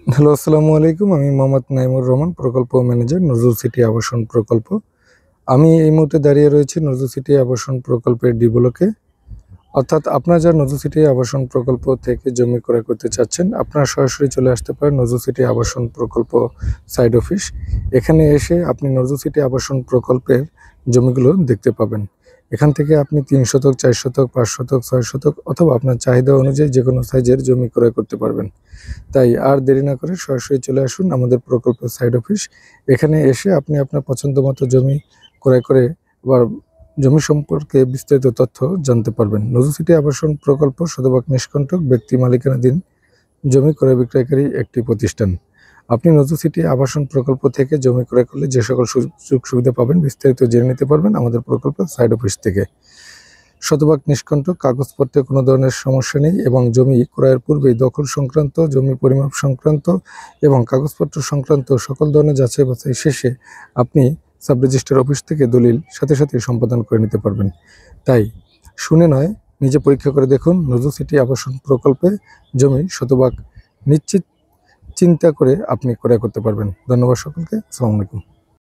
Hello, আসসালামু আলাইকুম। আমি মোহাম্মদ নাইমুর রহমান, প্রকল্প ম্যানেজার, নজরুল সিটি আবাসন প্রকল্প। আমি এই মুহূর্তে দাঁড়িয়ে রয়েছি নজরুল সিটি আবাসন প্রকল্পের ডি ব্লকে। অর্থাৎ আপনারা যারা নজরুল সিটি আবাসন প্রকল্প থেকে জমি ক্রয় করতে চাচ্ছেন, আপনারা সরাসরি চলে আসতে পারেন নজরুল সিটি আবাসন প্রকল্প সাইড অফিস। এখানে এসে আপনি নজরুল সিটি আবাসন প্রকল্পের জমিগুলো দেখতে পাবেন। এখান থেকে আপনি ৩ শতক, ৪ শতক, ৫ শতক, ৬ শতক অথবা আপনার চাহিদা অনুযায়ী যেকোনো সাইজের জমি ক্রয় করতে পারবেন। তাই আর দেরি না করে সরাসরি চলে আসুন আমাদের প্রকল্পের সাইড অফিস। এখানে এসে আপনি আপনার পছন্দমতো জমি ক্রয় করে আবার জমি সম্পর্কে বিস্তারিত তথ্য জানতে পারবেন। নজরুল সিটি আবাসন প্রকল্প শতভাগ নিষ্কণ্টক ব্যক্তি মালিকানাধীন জমি ক্রয় বিক্রয়কারী একটি প্রতিষ্ঠান। আপনি নজরুল সিটি আবাসন প্রকল্প থেকে জমি ক্রয় করলে যে সকল সুযোগ সুবিধা পাবেন বিস্তারিত জেনে নিতে পারবেন আমাদের প্রকল্পের সাইড অফিস থেকে। শতভাগ নিষ্কণ্টক, কাগজপত্রে কোনো ধরনের সমস্যা নেই এবং জমি ক্রয়ের পূর্বেই দখল সংক্রান্ত, জমি পরিমাপ সংক্রান্ত এবং কাগজপত্র সংক্রান্ত সকল ধরনের যাচাই বাছাই শেষে আপনি সাব রেজিস্ট্রার অফিস থেকে দলিল সাথে সাথে সম্পাদন করে নিতে পারবেন। তাই শুনে নয়, নিজে পরীক্ষা করে দেখুন নজরুল সিটি আবাসন প্রকল্পে জমি শতভাগ নিশ্চিত চিন্তা করে আপনি ক্রয় করতে পারবেন। ধন্যবাদ সকলকে। আসসালামু আলাইকুম।